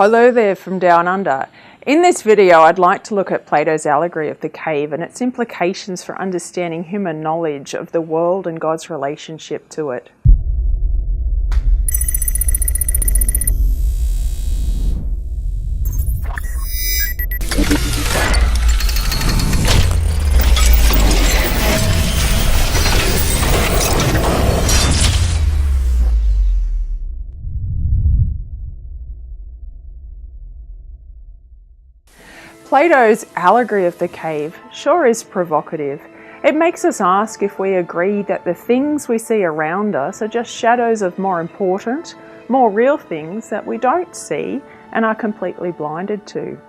Hello there from down under. In this video I'd like to look at Plato's Allegory of the Cave and its implications for understanding human knowledge of the world and God's relationship to it. Plato's Allegory of the Cave sure is provocative. It makes us ask if we agree that the things we see around us are just shadows of more important, more real things that we don't see and are completely blinded to.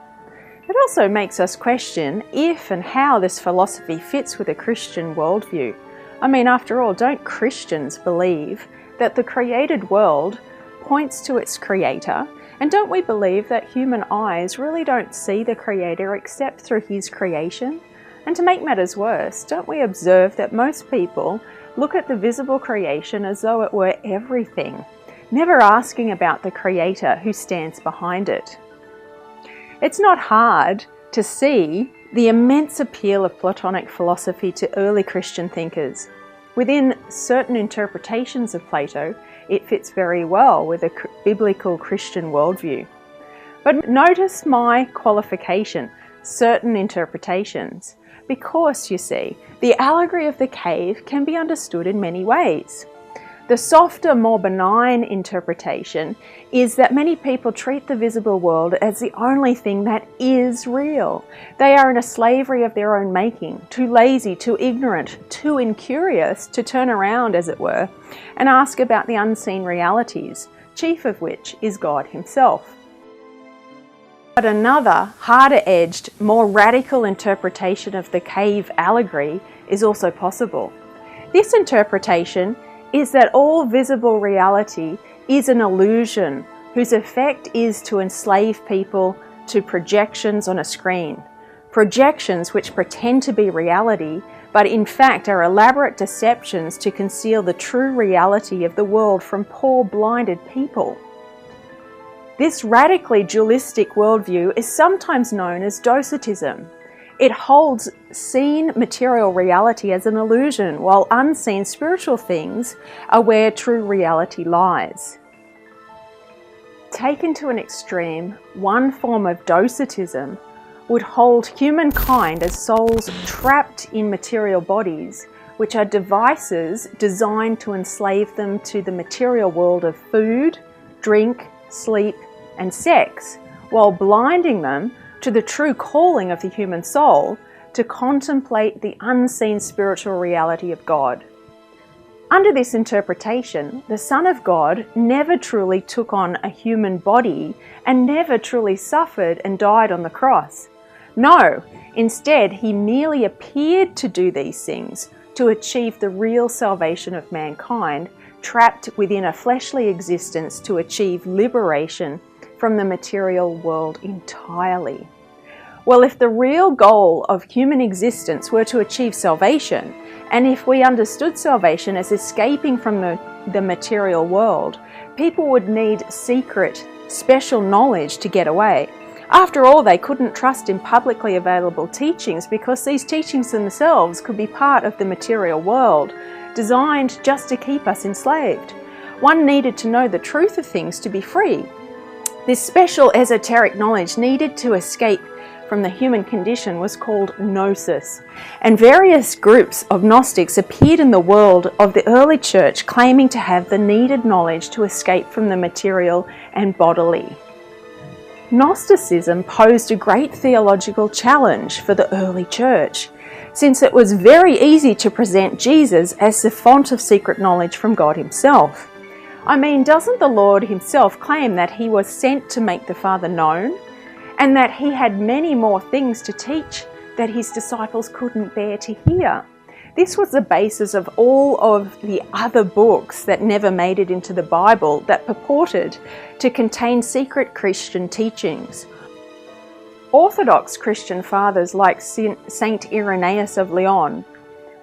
It also makes us question if and how this philosophy fits with a Christian worldview. I mean, after all, don't Christians believe that the created world points to its creator? And don't we believe that human eyes really don't see the Creator except through His creation? And to make matters worse, don't we observe that most people look at the visible creation as though it were everything, never asking about the Creator who stands behind it? It's not hard to see the immense appeal of Platonic philosophy to early Christian thinkers. Within certain interpretations of Plato, it fits very well with a biblical Christian worldview. But notice my qualification, certain interpretations, because, you see, the Allegory of the Cave can be understood in many ways. The softer, more benign interpretation is that many people treat the visible world as the only thing that is real. They are in a slavery of their own making, too lazy, too ignorant, too incurious to turn around, as it were, and ask about the unseen realities, chief of which is God Himself. But another, harder-edged, more radical interpretation of the cave allegory is also possible. This interpretation is that all visible reality is an illusion whose effect is to enslave people to projections on a screen. Projections which pretend to be reality, but in fact are elaborate deceptions to conceal the true reality of the world from poor blinded people. This radically dualistic worldview is sometimes known as Gnosticism. It holds seen material reality as an illusion, while unseen spiritual things are where true reality lies. Taken to an extreme, one form of Gnosticism would hold humankind as souls trapped in material bodies, which are devices designed to enslave them to the material world of food, drink, sleep, and sex, while blinding them to the true calling of the human soul to contemplate the unseen spiritual reality of God. Under this interpretation, the Son of God never truly took on a human body and never truly suffered and died on the cross. No, instead, He merely appeared to do these things to achieve the real salvation of mankind, trapped within a fleshly existence to achieve liberation from the material world entirely. Well, if the real goal of human existence were to achieve salvation, and if we understood salvation as escaping from the material world, people would need secret, special knowledge to get away. After all, they couldn't trust in publicly available teachings because these teachings themselves could be part of the material world, designed just to keep us enslaved. One needed to know the truth of things to be free. This special esoteric knowledge needed to escape from the human condition was called gnosis, and various groups of Gnostics appeared in the world of the early church claiming to have the needed knowledge to escape from the material and bodily. Gnosticism posed a great theological challenge for the early church, since it was very easy to present Jesus as the font of secret knowledge from God Himself. I mean, doesn't the Lord Himself claim that He was sent to make the Father known, and that He had many more things to teach that His disciples couldn't bear to hear? This was the basis of all of the other books that never made it into the Bible that purported to contain secret Christian teachings. Orthodox Christian fathers like Saint Irenaeus of Lyon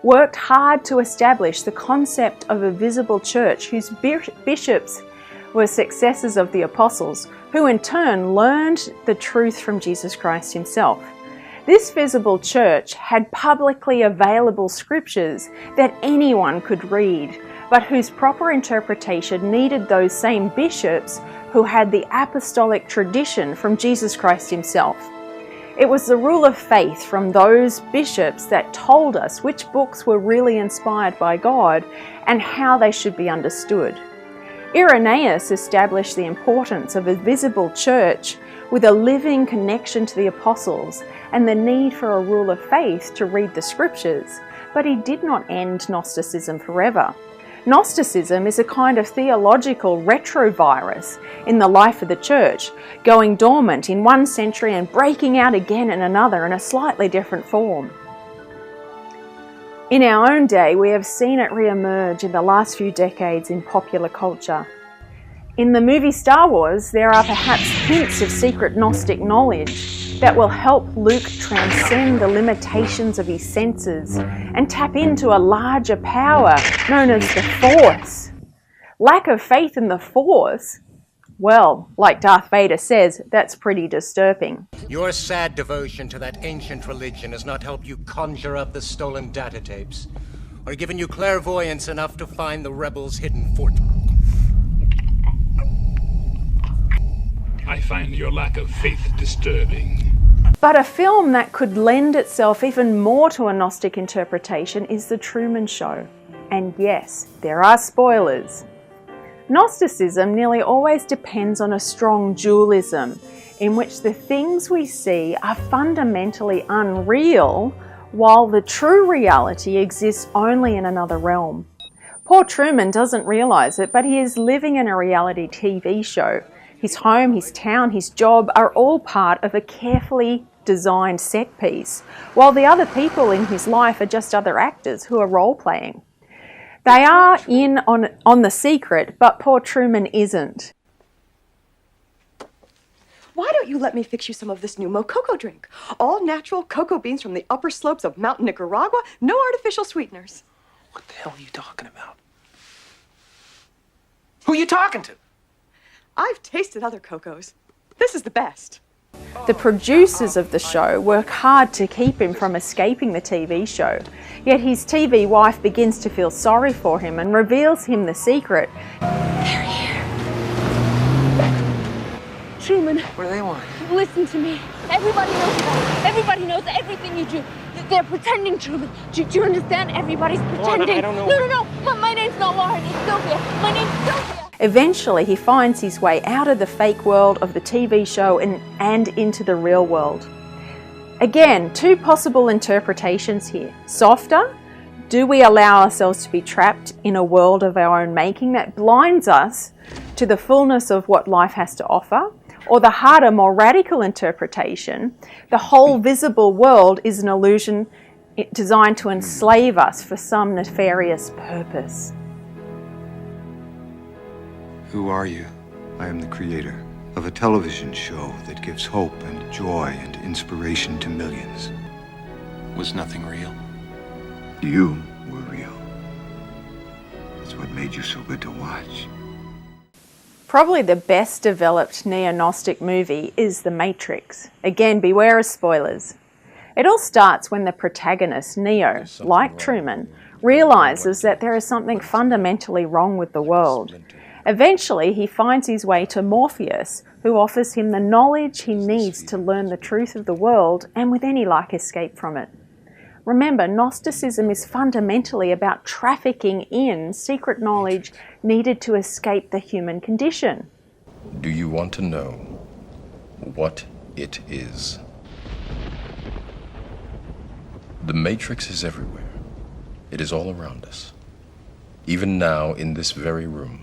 worked hard to establish the concept of a visible church whose bishops were successors of the apostles, who in turn learned the truth from Jesus Christ himself. This visible church had publicly available scriptures that anyone could read, but whose proper interpretation needed those same bishops who had the apostolic tradition from Jesus Christ himself. It was the rule of faith from those bishops that told us which books were really inspired by God and how they should be understood. Irenaeus established the importance of a visible church with a living connection to the apostles and the need for a rule of faith to read the scriptures, but he did not end Gnosticism forever. Gnosticism is a kind of theological retrovirus in the life of the church, going dormant in one century and breaking out again in another in a slightly different form. In our own day, we have seen it re-emerge in the last few decades in popular culture. In the movie Star Wars, there are perhaps hints of secret Gnostic knowledge that will help Luke transcend the limitations of his senses and tap into a larger power known as the Force. Lack of faith in the Force? Well, like Darth Vader says, that's pretty disturbing. Your sad devotion to that ancient religion has not helped you conjure up the stolen data tapes, or given you clairvoyance enough to find the rebels' hidden fort. I find your lack of faith disturbing. But a film that could lend itself even more to a Gnostic interpretation is The Truman Show. And yes, there are spoilers. Gnosticism nearly always depends on a strong dualism, in which the things we see are fundamentally unreal, while the true reality exists only in another realm. Poor Truman doesn't realise it, but he is living in a reality TV show. His home, his town, his job are all part of a carefully designed set piece, while the other people in his life are just other actors who are role-playing. They are in on the secret, but poor Truman isn't. Why don't you let me fix you some of this new Mococo drink? All natural cocoa beans from the upper slopes of Mountain Nicaragua, no artificial sweeteners. What the hell are you talking about? Who are you talking to? I've tasted other cocos. This is the best. The producers of the show work hard to keep him from escaping the TV show, yet his TV wife begins to feel sorry for him and reveals him the secret. They're here. Truman. What do they want? Listen to me. Everybody knows that. Everybody knows everything you do. They're pretending, Truman. Do you understand? Everybody's pretending. I don't know. No. My name's not Lauren. It's Sylvia. My name's Sylvia. Eventually, he finds his way out of the fake world of the TV show and into the real world. Again, two possible interpretations here. Softer, do we allow ourselves to be trapped in a world of our own making that blinds us to the fullness of what life has to offer? Or the harder, more radical interpretation, the whole visible world is an illusion designed to enslave us for some nefarious purpose. Who are you? I am the creator of a television show that gives hope and joy and inspiration to millions. Was nothing real? You were real. That's what made you so good to watch. Probably the best developed neo-Gnostic movie is The Matrix. Again, beware of spoilers. It all starts when the protagonist, Neo, like Truman, realizes that there is something fundamentally wrong with the world. Eventually, he finds his way to Morpheus, who offers him the knowledge he needs to learn the truth of the world and with any luck escape from it. Remember, Gnosticism is fundamentally about trafficking in secret knowledge needed to escape the human condition. Do you want to know what it is? The Matrix is everywhere. It is all around us. Even now, in this very room.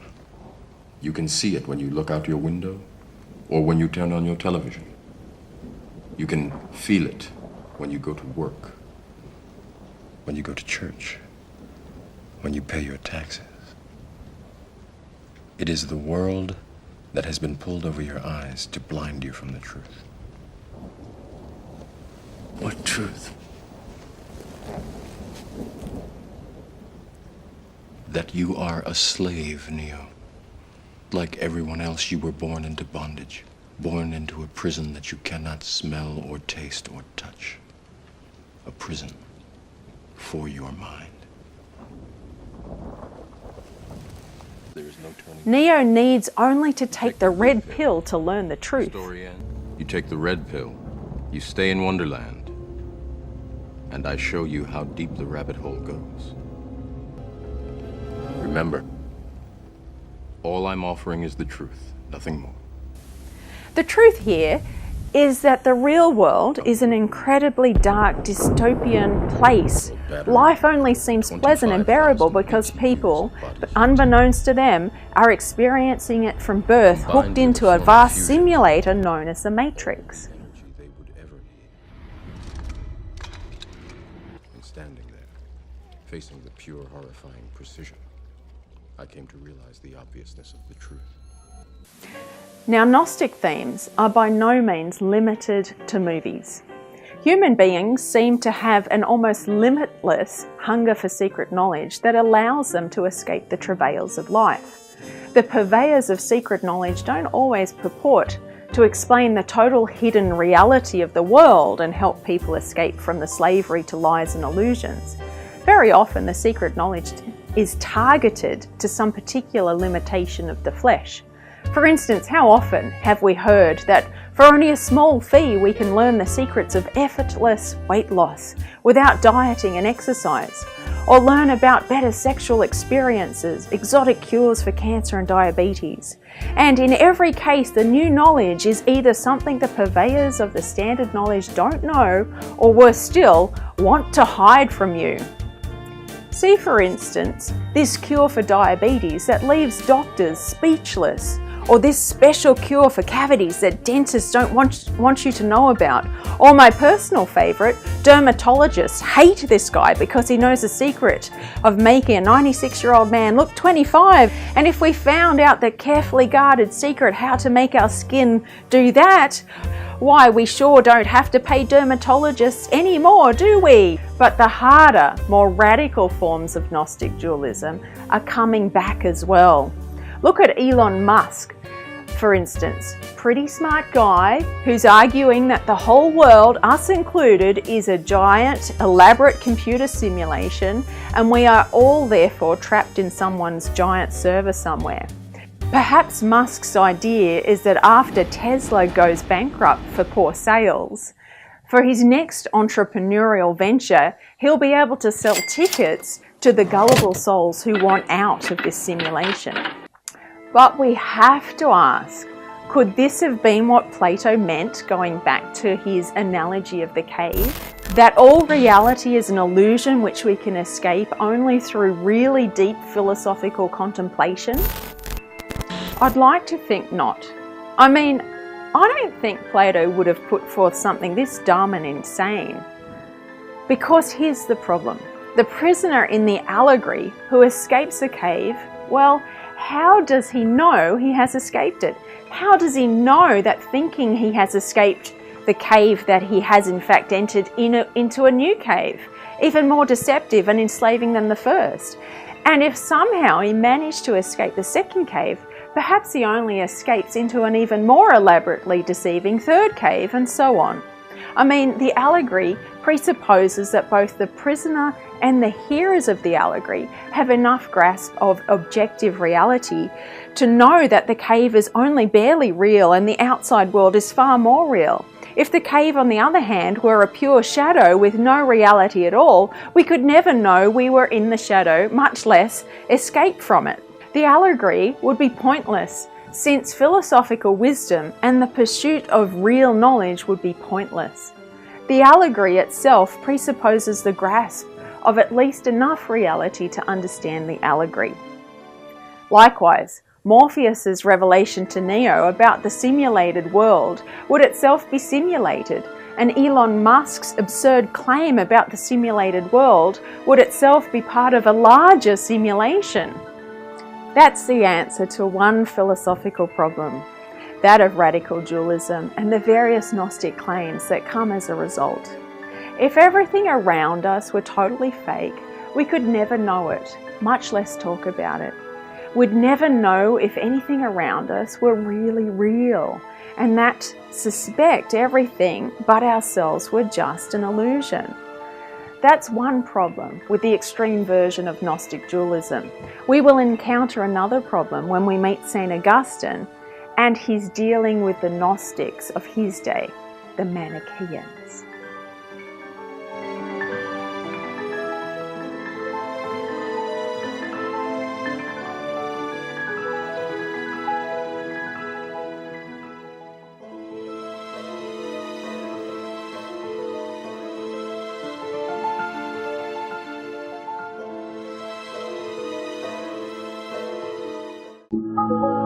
You can see it when you look out your window or when you turn on your television. You can feel it when you go to work, when you go to church, when you pay your taxes. It is the world that has been pulled over your eyes to blind you from the truth. What truth? That you are a slave, Neo. Just like everyone else, you were born into bondage, born into a prison that you cannot smell or taste or touch. A prison for your mind. There is no turning. Neo needs only to take the red pill to learn the truth. Story ends. You take the red pill, you stay in Wonderland, and I show you how deep the rabbit hole goes. Remember, all I'm offering is the truth, nothing more. The truth here is that the real world is an incredibly dark, dystopian place. Life only seems pleasant and bearable because people, unbeknownst to them, are experiencing it from birth, hooked into a vast simulator known as the Matrix. And standing there, facing the pure, horrifying precision, I came to realize the obviousness of the truth. Now, Gnostic themes are by no means limited to movies. Human beings seem to have an almost limitless hunger for secret knowledge that allows them to escape the travails of life. The purveyors of secret knowledge don't always purport to explain the total hidden reality of the world and help people escape from the slavery to lies and illusions. Very often, the secret knowledge is targeted to some particular limitation of the flesh. For instance, how often have we heard that for only a small fee we can learn the secrets of effortless weight loss without dieting and exercise, or learn about better sexual experiences, exotic cures for cancer and diabetes. And in every case, the new knowledge is either something the purveyors of the standard knowledge don't know, or worse still, want to hide from you. See, for instance, this cure for diabetes that leaves doctors speechless, or this special cure for cavities that dentists don't want you to know about. Or my personal favourite, dermatologists hate this guy because he knows the secret of making a 96-year-old man look 25. And if we found out the carefully guarded secret how to make our skin do that, why, we sure don't have to pay dermatologists anymore, do we? But the harder, more radical forms of Gnostic dualism are coming back as well. Look at Elon Musk, for instance. Pretty smart guy who's arguing that the whole world, us included, is a giant, elaborate computer simulation, and we are all therefore trapped in someone's giant server somewhere. Perhaps Musk's idea is that after Tesla goes bankrupt for poor sales, for his next entrepreneurial venture, he'll be able to sell tickets to the gullible souls who want out of this simulation. But we have to ask, could this have been what Plato meant, going back to his analogy of the cave? That all reality is an illusion which we can escape only through really deep philosophical contemplation? I'd like to think not. I mean, I don't think Plato would have put forth something this dumb and insane. Because here's the problem. The prisoner in the allegory who escapes the cave, well, how does he know he has escaped it? How does he know that thinking he has escaped the cave that he has in fact entered into a new cave, even more deceptive and enslaving than the first? And if somehow he managed to escape the second cave, perhaps he only escapes into an even more elaborately deceiving third cave, and so on. I mean, the allegory presupposes that both the prisoner and the hearers of the allegory have enough grasp of objective reality to know that the cave is only barely real and the outside world is far more real. If the cave, on the other hand, were a pure shadow with no reality at all, we could never know we were in the shadow, much less escape from it. The allegory would be pointless, since philosophical wisdom and the pursuit of real knowledge would be pointless. The allegory itself presupposes the grasp of at least enough reality to understand the allegory. Likewise, Morpheus's revelation to Neo about the simulated world would itself be simulated, and Elon Musk's absurd claim about the simulated world would itself be part of a larger simulation. That's the answer to one philosophical problem, that of radical dualism and the various Gnostic claims that come as a result. If everything around us were totally fake, we could never know it, much less talk about it. We'd never know if anything around us were really real, and that suspect everything but ourselves were just an illusion. That's one problem with the extreme version of Gnostic dualism. We will encounter another problem when we meet St. Augustine and he's dealing with the Gnostics of his day, the Manichaeans. Thank you.